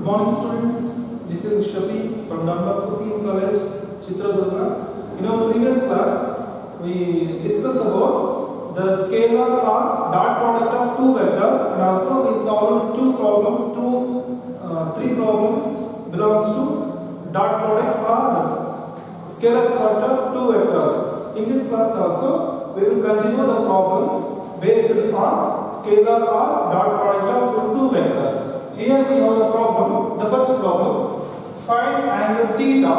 Good morning, students. This is Shafi from Don Bosco PU College, Chitradurga. In our previous class, we discussed about the scalar or dot product of two vectors, and also we solved three problems belongs to dot product or scalar product of two vectors. In this class also, we will continue the problems based on scalar or dot product of two vectors. Here we have a problem. The first problem: find angle theta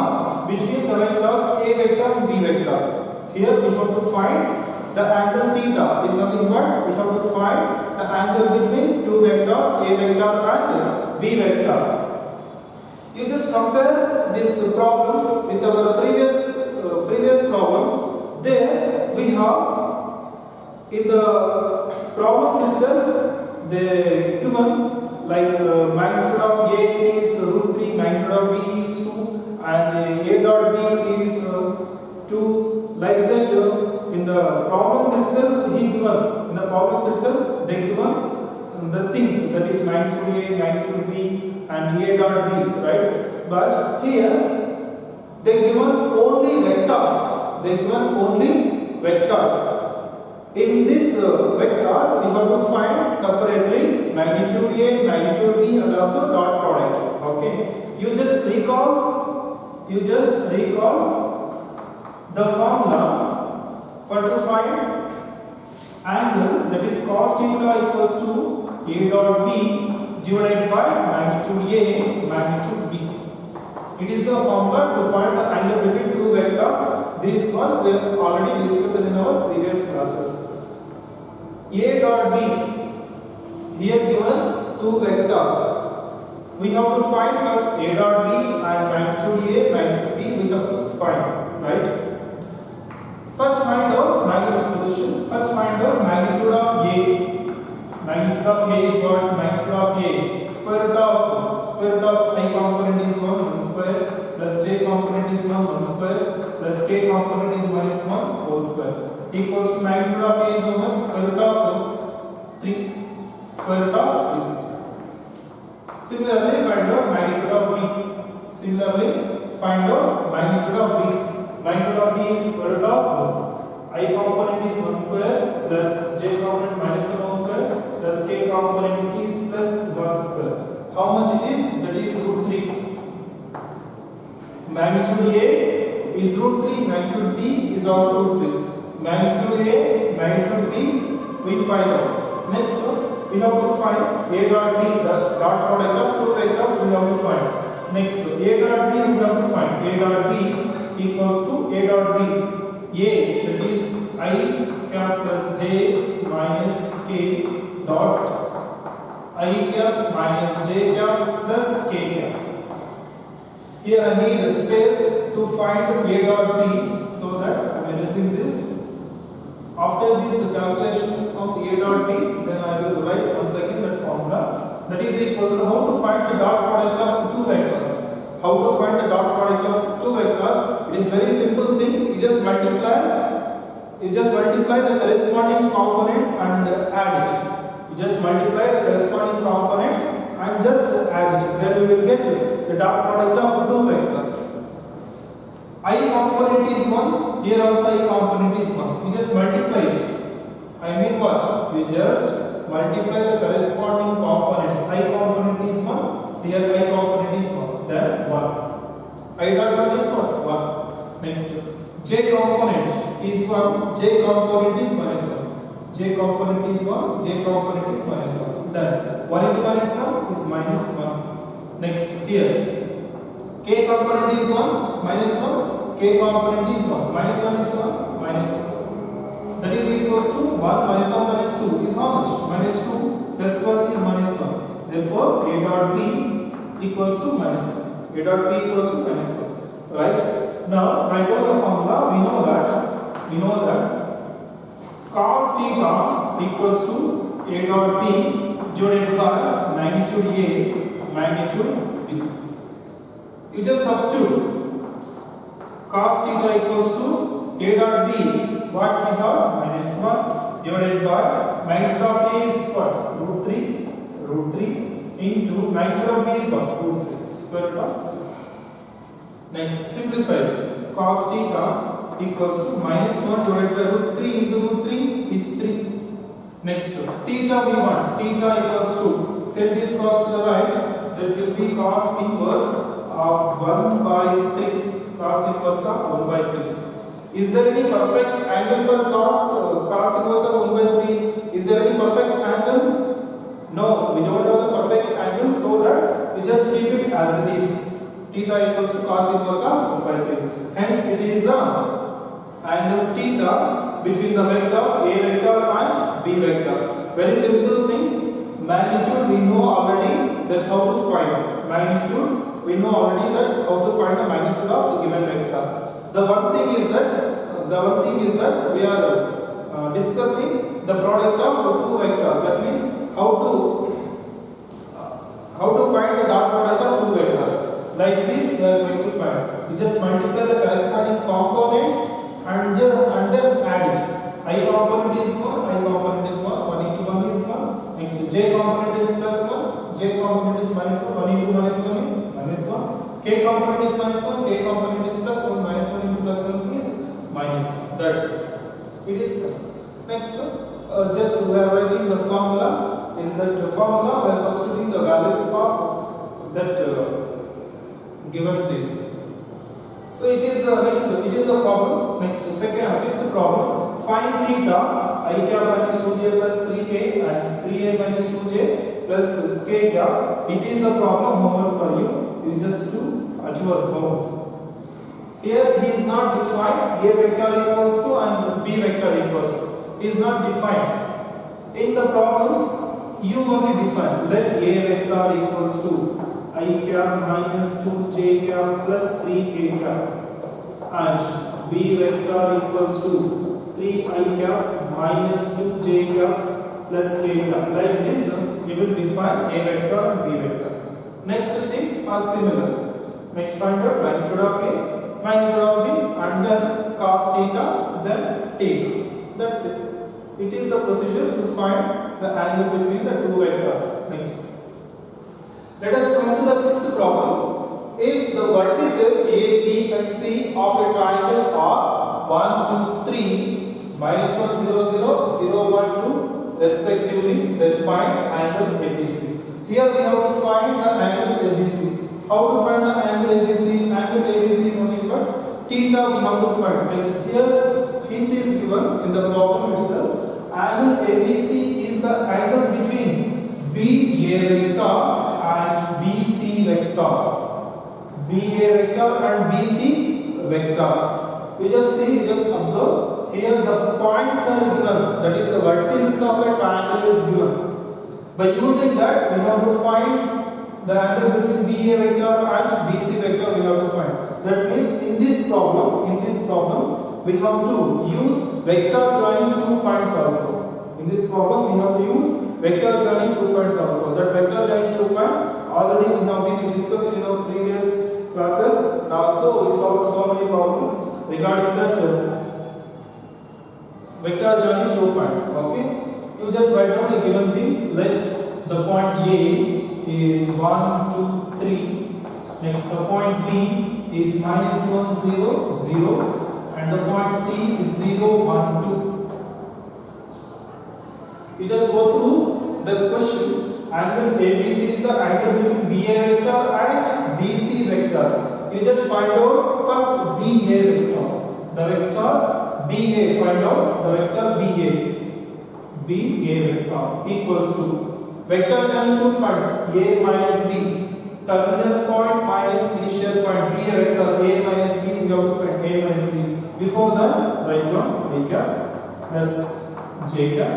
between the vectors a vector and b vector. Here we have to find the angle theta. Is nothing but we have to find the angle between two vectors a vector and b vector. You just compare these problems with our previous problems. There we have in the problems itself they given like magnitude of A is √3, magnitude of B is 2, and A dot B is 2. Like that, in the problems itself, they given the things, that is magnitude A, magnitude B, and A dot B, right? But here they given only vectors. In this vectors, we have to find separately magnitude A, magnitude B, and also dot product. Okay. You just recall the formula for to find angle, that is cos theta equals to A dot B divided by magnitude A, magnitude B. It is the formula to find the angle between two vectors. This one we have already discussed in our previous classes. A dot B, here given two vectors. We have to find first A dot B and magnitude A, magnitude B we have to find, right? First find out magnitude solution. First find out magnitude of A. Magnitude of A is what? Magnitude of A. Square root of I component is 1 square, plus J component is 1 square, plus K component is -1 whole square. Equals to magnitude of A is how much? Square root of 3. Square root of 3. Similarly, find out magnitude of B. Magnitude of B is square root of I component is 1 square, plus J component -1 whole square, plus K component is plus 1 square. How much it is? That is √3. Magnitude A is √3. Magnitude B is also √3. Magnitude A, magnitude B, we find out. Next one, we have to find A dot B, the dot product of two vectors we have to find. Next, A dot B we have to find. A dot B equals to A dot B. A, that is I cap plus J minus K dot I cap minus J cap plus K cap. Here I need a space to find A dot B, so that I am erasing this. After this calculation of A dot B, then I will write once again that formula. That is equal to how to find the dot product of two vectors. How to find the dot product of two vectors? It is very simple thing. You just multiply the corresponding components and add it. You just multiply the corresponding components and just add it. Then we will get the dot product of two vectors. I component is 1, here also I component is 1. We just multiply it. I mean what? We just multiply the corresponding components. I component is 1, here I component is 1. Then 1. I dot 1 is what? 1. Next, J component is 1, J component is -1. J component is 1, J component is -1. Then 1 into -1 is -1. Next, here K component is 1, -1. K component is 1, -1 into 1, -1. That is equals to 1 -1 -2 is how much? -2 plus 1 is -1. Therefore, A dot B equals to -1. A dot B equals to -1. Right? Now, write down the formula. We know that cos theta equals to A dot B divided by magnitude A, magnitude B. You just substitute cos theta equals to A dot B. What we have? -1 divided by magnitude of A is what? √3. into magnitude of b is what? Root 3. Square root of 3. Next, simplify it. Cos theta equals to minus 1 divided by root 3 into root 3 is 3. Next, theta we want. Theta equals to, set this cos to the right, that will be cos inverse of 1 by 3. Cos inverse of 1 by 3. Is there any perfect angle for cos inverse of 1 by 3? Is there any perfect angle? No, we don't have the perfect angle, so that we just keep it as it is. Theta equals to cos inverse of 1 by 3. Hence, it is the angle theta between the vectors a vector and b vector. Very simple things. Magnitude we know already that how to find. Magnitude we know already that how to find the magnitude of the given vector. The one thing is that we are discussing the product of two vectors. That means how to find the dot product of two vectors. Like this, we are going to find. We just multiply the corresponding components and then add it. I component is 1, I component is 1, 1 into 1 is 1. Next, j component is plus 1, j component is minus 1, 1 into minus 1 is minus 1. K component is minus 1, K component is plus 1, minus 1 into plus 1 is minus 1. That's it. It is done. Next, just we are writing the formula. In that formula, we are substituting the values of that given things. So it is the problem. Next, fifth problem. Find theta I cap minus 2j plus 3k and 3a minus 2j plus k cap. It is the problem homework for you. You just do at your home. Here he is not defined. A vector equals to and b vector equals to. He is not defined. In the problems, you only define. Let a vector equals to I cap minus 2j cap plus 3k cap and b vector equals to 3i cap minus 2j cap plus k cap. Like this, you will define a vector and b vector. Next things are similar. Next find out magnitude of a, magnitude of b, and then cos theta, then theta. That's it. It is the procedure to find the angle between the two vectors. Next. Let us come to the sixth problem. If the vertices A, B and C of a triangle are 1, 2, 3, minus 1, 0, 0, 0, 1, 2 respectively, then find angle ABC. Here we have to find the angle ABC. How to find the angle ABC? Angle ABC is only what? Theta we have to find. Next, here hint is given in the problem itself. Angle ABC is the angle between BA vector and BC vector. BA vector and BC vector. You just see, just observe. Here the points are given. That is the vertices of a triangle is given. By using that, we have to find the angle between BA vector and BC vector. We have to find. That means in this problem, we have to use vector joining 2 points also. In this problem, we have to use vector joining 2 points also. That vector joining 2 points already we have been discussed in our previous classes. And also, we solved so many problems regarding that vector joining 2 points. Okay. You just write down the given things. Let the point A is 1, 2, 3. Next, the point B is minus 1, 0, 0. And the point C is 0, 1, 2. You just go through the question. Angle ABC is the angle between BA vector and BC vector. You just find out first BA vector. The vector BA, find out the vector BA. BA vector equals to vector joining 2 points A minus B. Terminal point minus initial point BA vector A minus B. We have to find A minus B. Before that, write down A cap plus J cap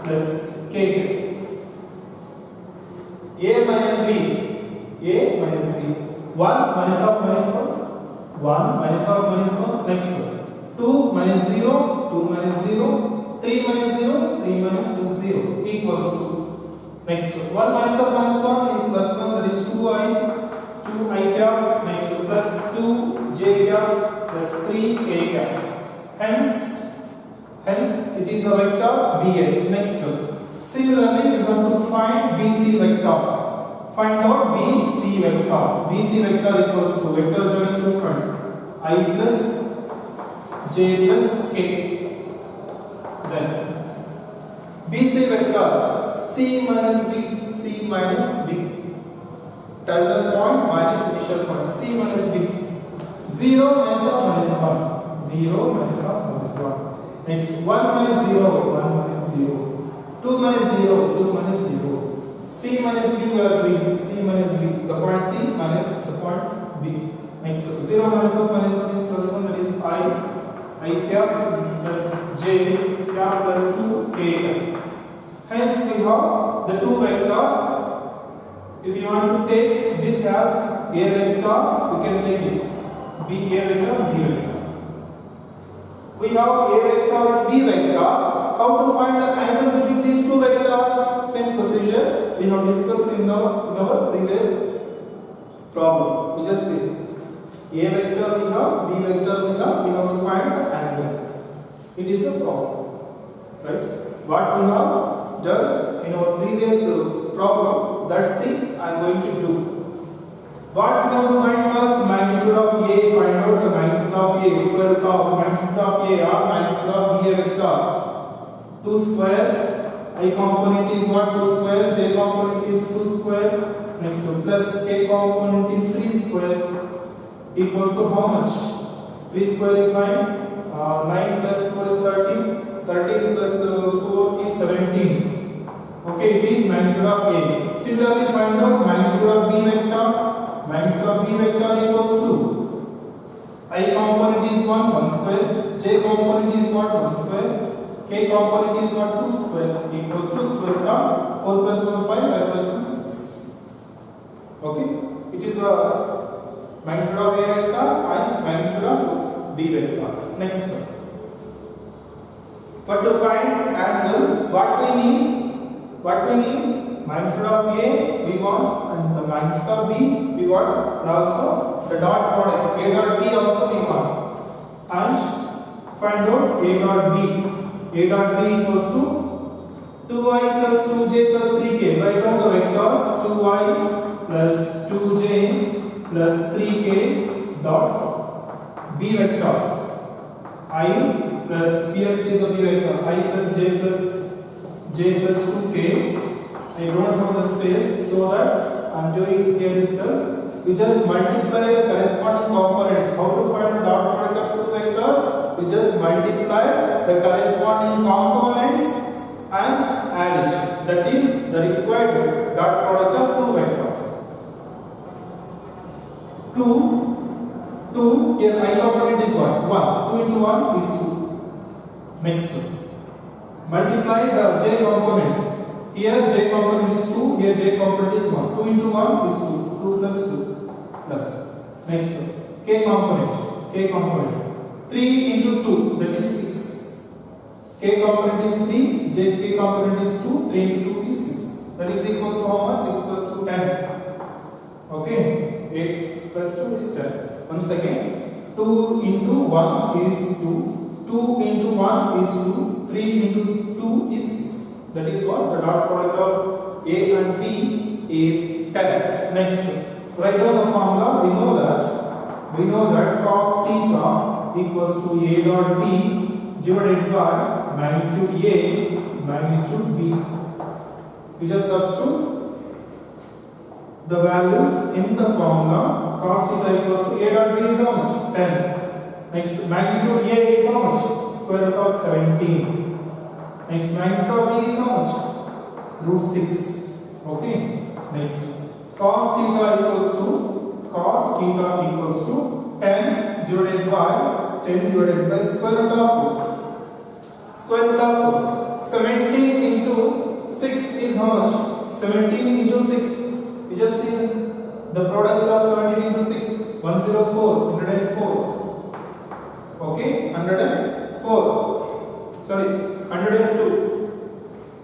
plus K cap. A minus B. A minus B. 1 minus of minus 1. 1 minus of minus 1. Next one. 2 minus 0. 2 minus 0. 3 minus 0. 3 minus 0 equals to. Next one. 1 minus of minus 1 is plus 1. That is 2i. 2i cap. Next one. Plus 2j cap plus 3k cap. Hence it is a vector BA. Next one. Similarly, we want to find BC vector. Find out BC vector. BC vector equals to vector joining two points I plus j plus k. Then BC vector C minus B, C minus B. Terminal point minus initial point, C minus B. 0 minus 1. 0 minus 1. Next 1 minus 0, 1 minus 0. 2 minus 0, 2 minus 0. C minus B we are doing, C minus B. The point C minus the point B. Next 0 minus 1 minus 1 is plus 1, that is I cap plus j cap plus 2 k cap. Hence we have the two vectors. If you want to take this as A vector, we can take it B A vector, B vector. We have A vector and B vector. How to find the angle between these two vectors? Same procedure we have discussed in our previous problem. We just see A vector we have, B vector we have to find the angle. It is the problem, right? What we have done in our previous problem, that thing I am going to do. What we have to find first? Magnitude of A. Find out the magnitude of A. Square root of magnitude of A or magnitude of B A vector. 2 square. I component is what? 2 square. J component is 2 square. Next to plus K component is 3 square. Equals to how much? 3 square is 9. 9 plus 4 is 13. 13 plus 4 is 17. Okay, it is magnitude of A. Similarly, find out magnitude of B vector. Magnitude of B vector equals to I component is 1 square. J component is what? 1 square. K component is what? 2 square. Equals to square root of 4 plus 1 5, 5 plus 1 6. Okay, it is the magnitude of A vector and magnitude of B vector. Next one. For to find angle, what we need? Magnitude of A we want, and the magnitude of B we want, and also the dot product A dot B also we want. And find out A dot B. A dot B equals to 2i plus 2j plus 3k. Write down the vectors 2i plus 2j plus 3k dot B vector. I plus here it is the B vector. I plus j plus 2k. I don't have the space, so that I am doing here itself. We just multiply the corresponding components. How to find the dot product of two vectors? We just multiply the corresponding components and add it. That is the required dot product of two vectors. 2 here I component is what? 1. 2 into 1 is 2. Next multiply the j components. Here j component is 2, here j component is 1. 2 into 1 is 2. 2 plus 2 plus. Next k component. 3 into 2, that is 6. K component is 3, k component is 2, 3 into 2 is 6. That is equals to how much? 6 plus 2, 10. Okay, 8 plus 2 is 10. Once again, 2 into 1 is 2, 2 into 1 is 2, 3 into 2 is 6. That is what? The dot product of A and B is 10. Next, write down the formula. We know that cos theta equals to A dot B divided by magnitude A, magnitude B. We just substitute the values in the formula. Cos theta equals to A dot B is how much? 10. Next, magnitude A is how much? Square root of 17. Next, magnitude of B is how much? Root 6. Okay. Next, cos theta equals to 10 divided by square root of 17 into 6 is how much? 17 into 6. We just see the product of 17 into 6. 104. 104. Okay. 104. Sorry. 102.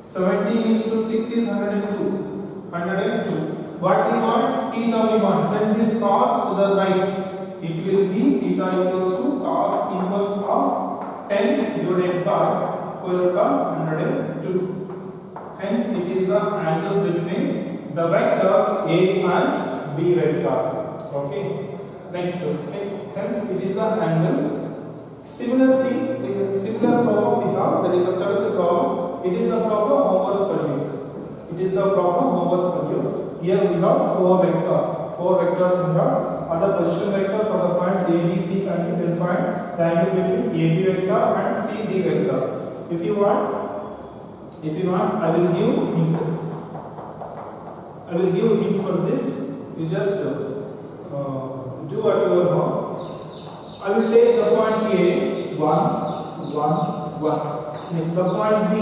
17 into 6 is 102. 102. What we want? Theta we want. Send this cos to the right. It will be theta equals to cos inverse of 10 divided by square root of 102. Hence, it is the angle between the vectors A and B vector. Okay. Next, hence it is the angle. Similarly, similar problem we have, that is the seventh problem. It is a problem homework for you. It is the problem homework for you. Here we have four vectors. Four vectors in the other position vectors of the points A, B, C, and you will find the angle between AB vector and CD vector. If you want, I will give hint. I will give hint for this. You just do at your home. I will take the point A 1, 1, 1. Next the point B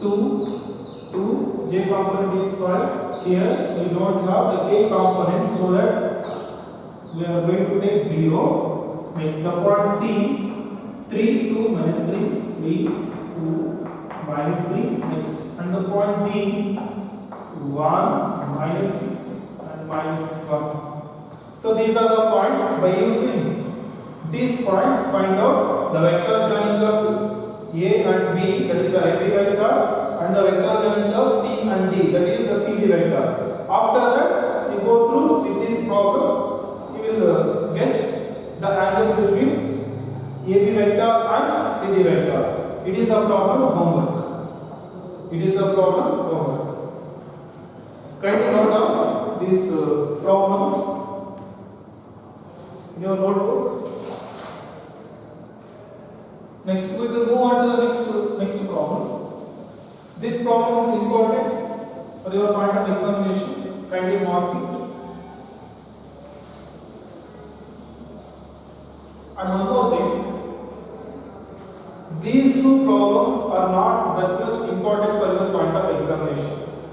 2, 2. J component is 5. Here we don't have the K component, so that we are going to take 0. Next the point C 3, 2 minus 3, 3, 2 minus 3. Next, and the point D 1 minus 6 and minus 1. So these are the points. By using these points, find out the vector joining of A and B, that is the AB vector, and the vector joining of C and D, that is the CD vector. After that, you go through with this problem, you will get the angle between AB vector and CD vector. It is a problem homework. It is a problem homework. Kindly note down these problems in your notebook. Next, we will move on to the next problem. This problem is important for your point of examination. Kindly mark it. And one more thing, these two problems are not that much important for your point of examination.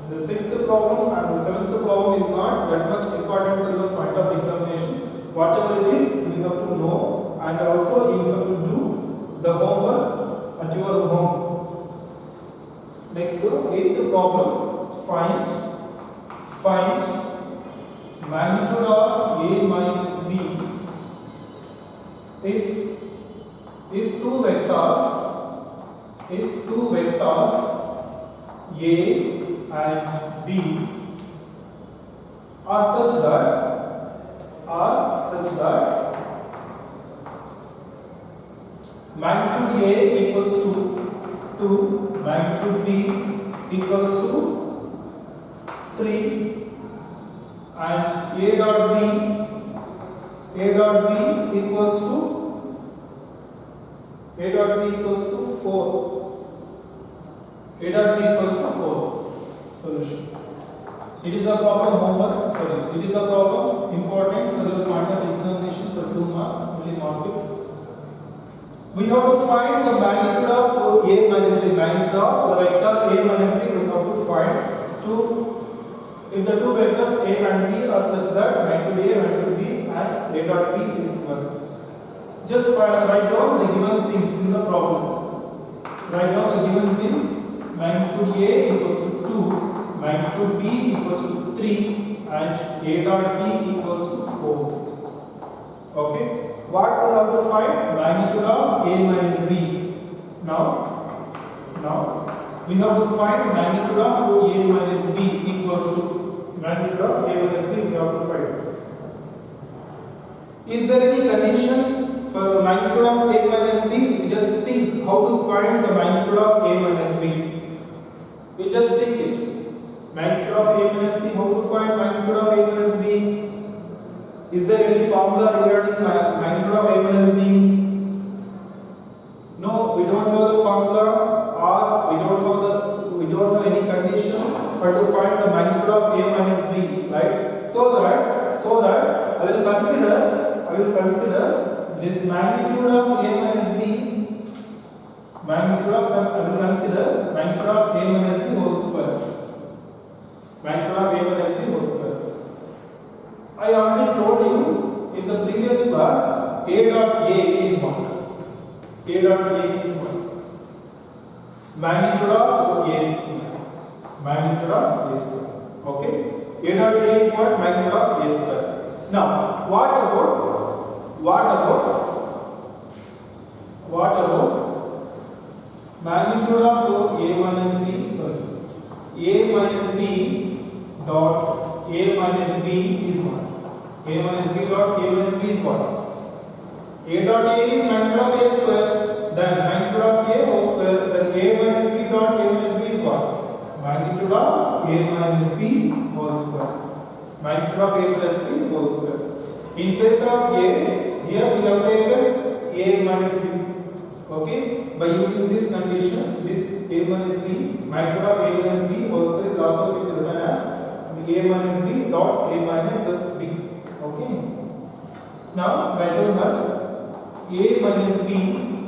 The sixth problem and the seventh problem is not that much important for your point of examination. Whatever it is, you have to know, and also you have to do the homework at your home. Next, eighth problem, find magnitude of A minus B if two vectors A and B are such that magnitude A equals to 2, magnitude B equals to 3, and A dot B equals to 4. A dot B equals to 4. Solution. It is a problem homework. Sorry, it is a problem important for your point of examination for 2 marks. Only mark it. We have to find the magnitude of A minus B. Magnitude of the vector A minus B. We have to find if the two vectors A and B are such that magnitude A, magnitude B, and A dot B is 1. Just write down the given things in the problem. Write down the given things. Magnitude A equals to 2, magnitude B equals to 3, and A dot B equals to 4. Okay. What we have to find? Magnitude of A minus B. Now we have to find magnitude of A minus B equals to magnitude of A minus B. We have to find. Is there any condition for magnitude of A minus B? We just think how to find the magnitude of A minus B. We just take it. Magnitude of A minus B. How to find magnitude of A minus B? Is there any formula regarding magnitude of A minus B? No, we don't have the formula, or we don't have any condition for to find the magnitude of A minus B, right? So that I will consider this magnitude of A minus B. I will consider magnitude of A minus B whole square. Magnitude of A minus B whole square. I already told you in the previous class, A dot A is what? A dot A is what? Magnitude of A square. Magnitude of A square. Okay? A dot A is what? Magnitude of A square. Now, what about magnitude of A minus B? Sorry. A minus B dot A minus B is what? A minus B dot A minus B is what? A dot A is magnitude of A square, then magnitude of A whole square, then A minus B dot A minus B is what? Magnitude of A minus B whole square. Magnitude of A plus B whole square. In place of A, here we have taken A minus B. Okay, by using this condition, this A minus B, magnitude of A minus B whole square is also written as A minus B dot A minus B. Okay, now write down that A minus B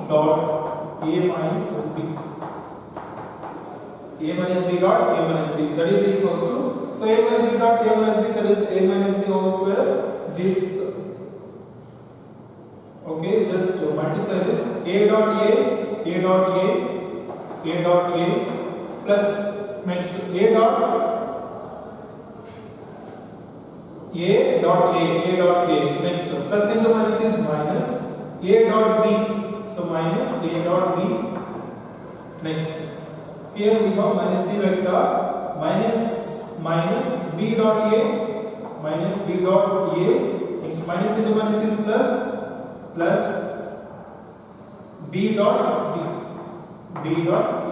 dot A minus B. A minus B dot A minus B, that is equals to, so A minus B dot A minus B, that is A minus B whole square. This, okay, just multiply this A dot A dot A dot A plus next A dot A dot A next plus into minus is minus A dot B, so minus A dot B next. Here we have minus B vector minus B dot A minus B dot A next minus into minus is plus B dot B dot B.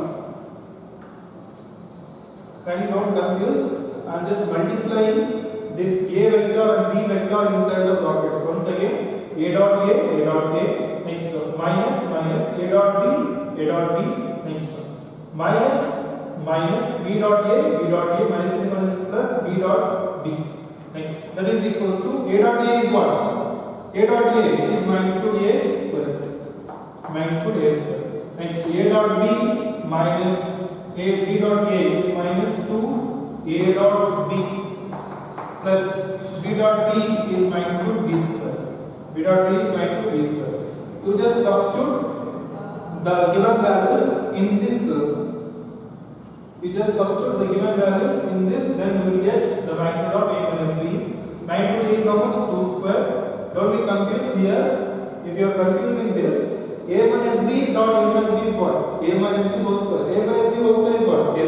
Kindly don't confuse. I am just multiplying this A vector and B vector inside the brackets. Once again, A dot A next minus A dot B next minus B dot A minus into minus is plus B dot B next. That is equals to A dot A is what? A dot A is magnitude A square. Magnitude A square. Next A dot B minus B dot A is minus 2 A dot B plus B dot B is magnitude B square. B dot B is magnitude B square. You just substitute the given values in this. We just substitute the given values in this, then we will get the magnitude of A minus B. Magnitude A is how much? 2 square. Don't be confused here. If you are confusing this, A minus B dot A minus B is what? A minus B whole square. A minus B whole square is what? A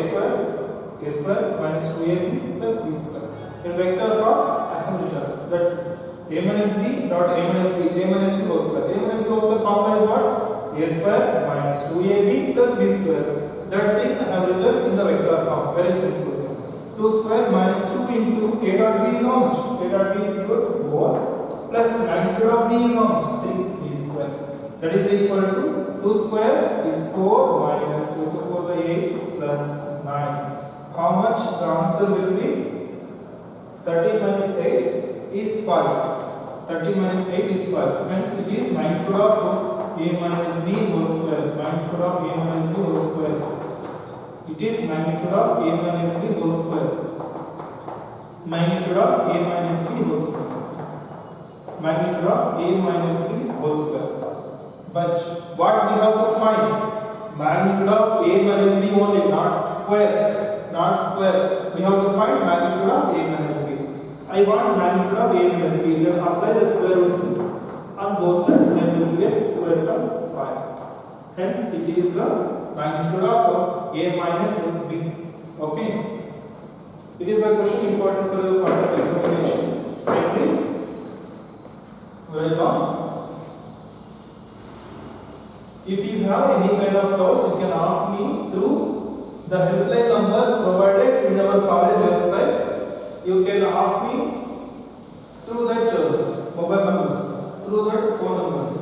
square minus 2AB plus B square. In vector form, I have written. That's A minus B dot A minus B whole square. A minus B whole square formula is what? A square minus 2AB plus B square. That thing I have written in the vector form. Very simple. 2 square minus 2 into A dot B is how much? A dot B is equal to 4 plus magnitude of B is how much? 3 square. That is equal to 2 square is 4 minus 2 4 is 8 plus 9. How much the answer will be? 30 minus 8 is 5. 30 minus 8 is 5. Hence it is magnitude of A minus B whole square. Magnitude of A minus B whole square. It is magnitude of A minus B whole square. Magnitude of A minus B whole square. Magnitude of A minus B whole square. But what we have to find? Magnitude of A minus B only, not square. Not square. We have to find magnitude of A minus B. I want magnitude of A minus B. Then apply the square root on both sides. Then we will get square root of 5. Hence, it is the magnitude of A minus B. Okay. It is a question important for your part of examination. Kindly write down. If you have any kind of doubts, you can ask me through the helpline numbers provided in our college website. You can ask me through that mobile numbers, through that phone numbers.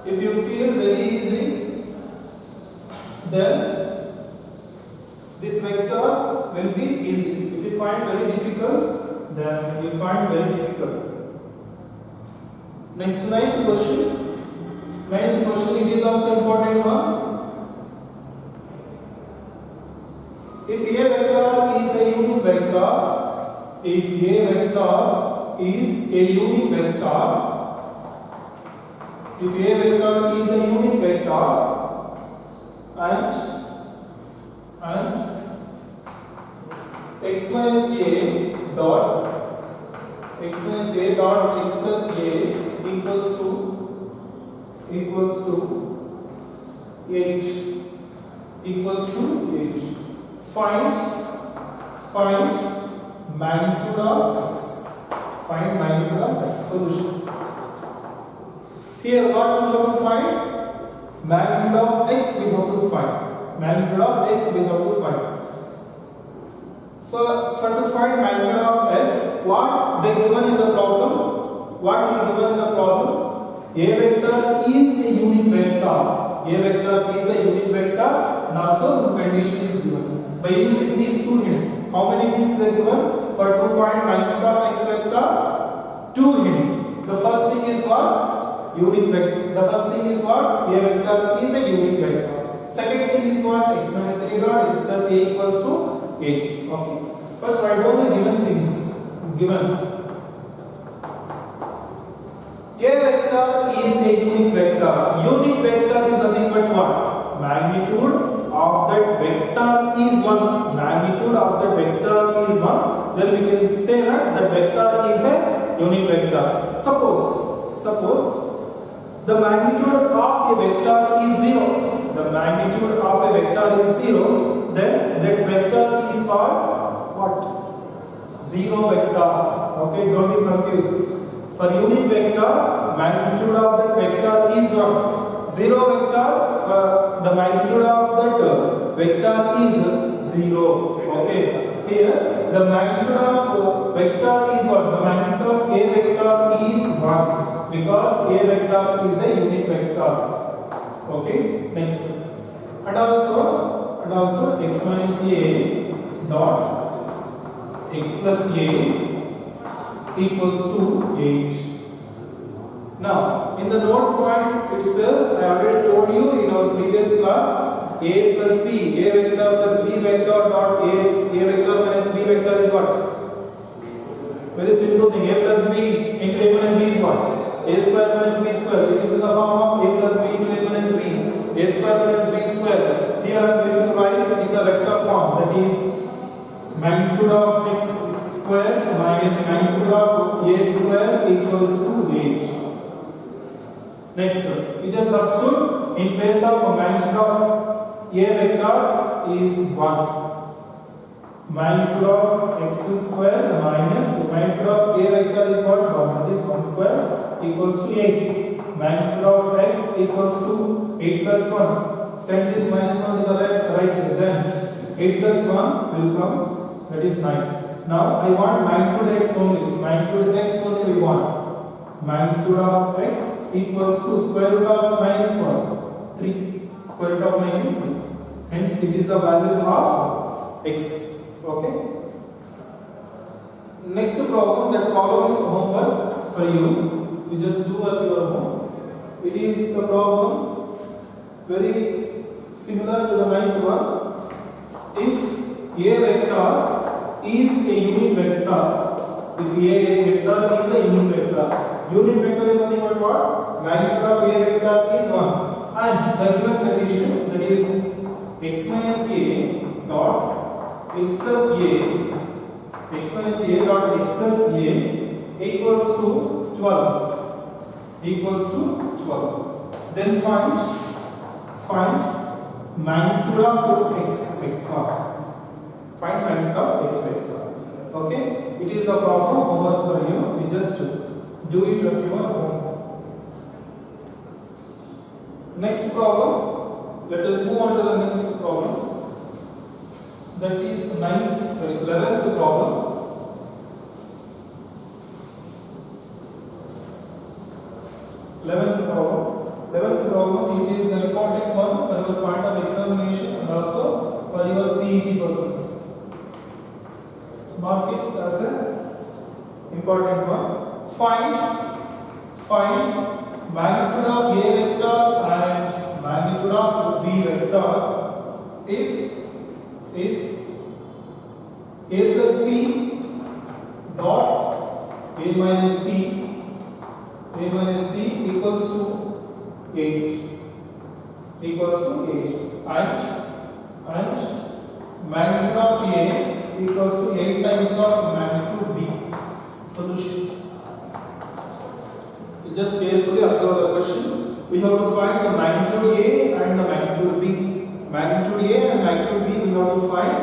If you feel very easy, then this vector will be easy. If you find very difficult, then you find very difficult. Next, ninth question. Ninth question, it is also important one. If A vector is a unit vector, if A vector is a unit vector, if A vector is a unit vector and x minus A dot x plus A equals to 8 equals to 8. find magnitude of x. Find magnitude of x. Solution. Here what we have to find? Magnitude of x we have to find. Magnitude of x we have to find. For to find magnitude of x, what they given in the problem? What is given in the problem? A vector is a unit vector. A vector is a unit vector, and also the condition is given. By using these two hints, how many hints they given? For to find magnitude of x vector, two hints. The first thing is what? Unit vector. The first thing is what? A vector is a unit vector. Second thing is what? X minus a dot x plus a equals to 8. Okay. First write down the given things. Given. A vector is a unit vector. Unit vector is nothing but what? Magnitude of that vector is 1. Magnitude of that vector is 1. Then we can say that vector is a unit vector. Suppose the magnitude of a vector is 0. The magnitude of a vector is 0. Then that vector is called what? Zero vector. Okay, don't be confused. For unit vector, magnitude of that vector is what? Zero vector. The magnitude of that vector is 0. Okay. Here, the magnitude of vector is what? The magnitude of a vector is 1 because a vector is a unit vector. Okay. Next. And also x minus a dot x plus a equals to 8. Now, in the note point itself, I already told you in our previous class, a plus b, a vector plus b vector dot a vector minus b vector is what? Very simple thing. A plus b into a minus b is what? A square minus b square. It is in the form of a plus b into a minus b. A square minus b square. Here I am going to write in the vector form, that is magnitude of x square minus magnitude of a square equals to 8. Next, we just substitute in place of magnitude of a vector is 1. Magnitude of x square minus magnitude of a vector is what? 1. That is 1 square equals to 8. Magnitude of x equals to 8 plus 1. Send this minus 1 to the right. Then 8 plus 1 will come. That is 9. Now I want magnitude x only. Magnitude x only we want. Magnitude of x equals to square root of minus 1. 3. Square root of minus 3. Hence it is the value of x. Okay. Next problem. That problem is homework for you. You just do at your home. It is the problem very similar to the ninth one. If a vector is a unit vector. If a vector is a unit vector. Unit vector is nothing but what? Magnitude of a vector is 1. And the given condition, that is x minus a dot x plus a, x minus a dot x plus a equals to 12. Equals to 12. Then find magnitude of x vector. Find magnitude of x vector. Okay, it is a problem homework for you. We just do it at your home. Next problem. Let us move on to the next problem. That is 11th problem. 11th problem. It is the important one for your part of examination and also for your CET purpose. Mark it as an important one. Find magnitude of a vector and magnitude of b vector if a plus b dot a minus b equals to 8 and magnitude of a equals to 8 times of magnitude b. Solution. You just carefully observe the question. We have to find the magnitude a and the magnitude b. Magnitude a and magnitude b we have to find.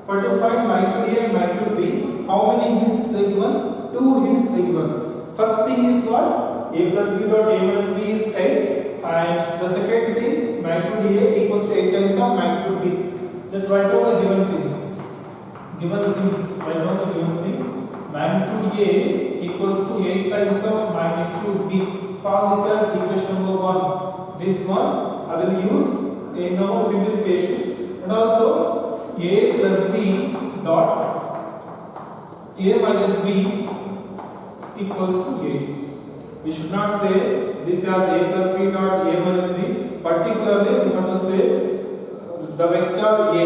For to find magnitude A and magnitude B, how many hints they given? 2 hints they given. First thing is what? A plus B dot A minus B is 8, and the second thing, magnitude A equals to 8 times of magnitude B. Just write down the given things. Write down the given things. Magnitude A equals to 8 times of magnitude B. Call this as equation number 1. This one I will use in our simplification, and also A plus B dot A minus B equals to 8. We should not say this as A plus B dot A minus B. Particularly, we have to say the vector A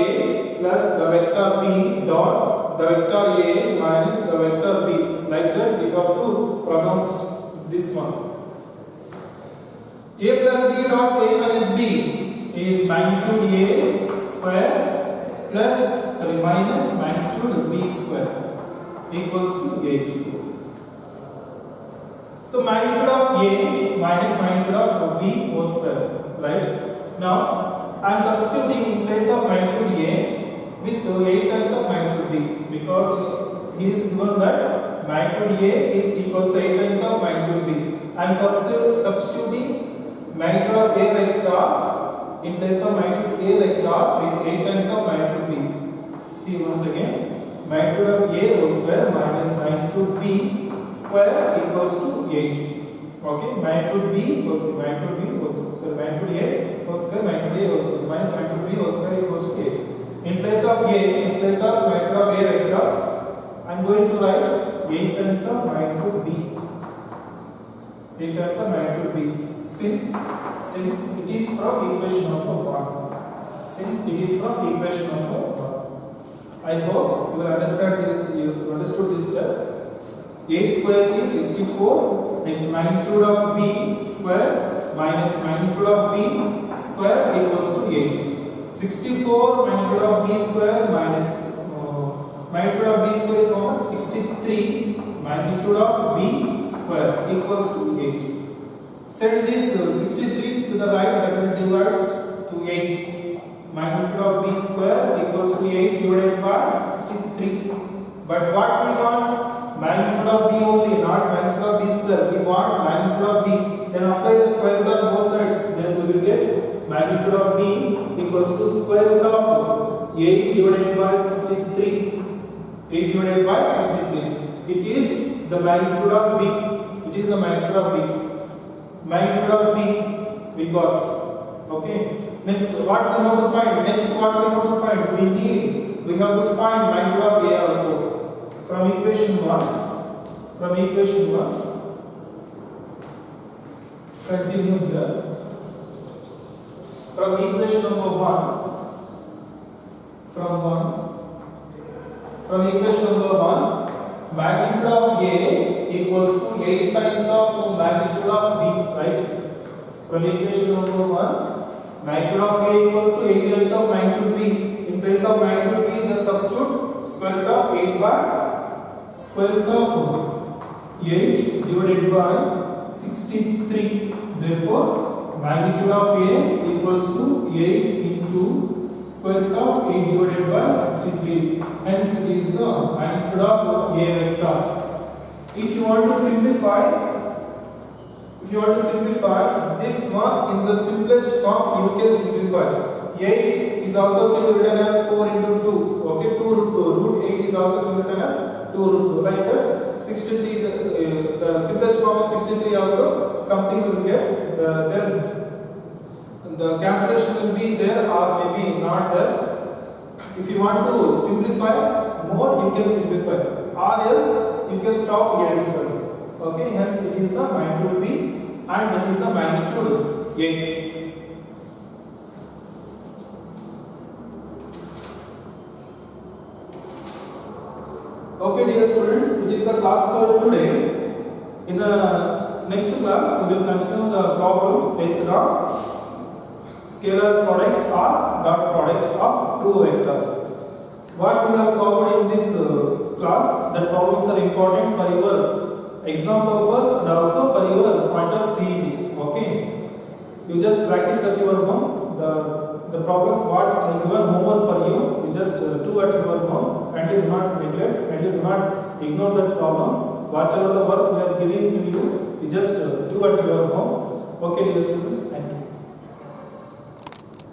plus the vector B dot the vector A minus the vector B. Like that, we have to pronounce this one. A plus B dot A minus B is magnitude A square minus magnitude B square equals to 8. So magnitude of A minus magnitude of B whole square, right? Now I am substituting in place of magnitude A with 8 times of magnitude B, because he is given that magnitude A is equals to 8 times of magnitude B. I am substituting magnitude of A vector in place of magnitude A vector with 8 times of magnitude B. See once again, magnitude of A whole square minus magnitude B square equals to 8. Okay, magnitude B equals to magnitude B whole square. So magnitude A whole square magnitude A whole square minus magnitude B whole square equals to 8. In place of magnitude of A vector, I am going to write 8 times of magnitude B. 8 times of magnitude B. Since it is from equation number 1. Since it is from equation number 1. I hope you will understand. You understood this step. 8 square is 64. Next, magnitude of B square minus magnitude of B square equals to 8. 64 magnitude of B square minus magnitude of B square is how much? 63 magnitude of B square equals to 8. Set this 63 to the right, that will divide to 8. Magnitude of B square equals to 8 divided by 63. But what we want? Magnitude of B only, not magnitude of B square. We want magnitude of B. Then apply the square root on both sides. Then we will get magnitude of B equals to square root of 8 divided by 63. 8 divided by 63. It is the magnitude of B. It is the magnitude of B. Magnitude of B we got. Okay. Next, what we have to find? We have to find magnitude of A also. From equation 1, continue here. From equation number 1, magnitude of A equals to 8 times of magnitude of B, right? From equation number 1, magnitude of A equals to 8 times of magnitude B. In place of magnitude B, just substitute square root of 8 by square root of 8 divided by 63. Therefore, magnitude of A equals to 8 into square root of 8 divided by 63. Hence, it is the magnitude of A vector. If you want to simplify this one in the simplest form, you can simplify. 8 is also can be written as 4 into 2. Okay, 2 root 2. Root 8 is also can be written as 2 root 2. Like that, 63 is the simplest form of 63 also. Something will get then the cancellation will be there or maybe not there. If you want to simplify more, you can simplify, or else you can stop here itself. Okay, hence it is the magnitude B and that is the magnitude A. Okay, dear students, it is the class for today. In the next class, we will continue the problems based on scalar product or dot product of two vectors. What we have solved in this class, the problems are important for your exam purpose and also for your point of CET. Okay, you just practice at your home. The the problems what I given homework for you, you just do at your home. Kindly do not neglect, kindly do not ignore the problems. Whatever the work we are giving to you, you just do at your home. Okay, dear students, thank you.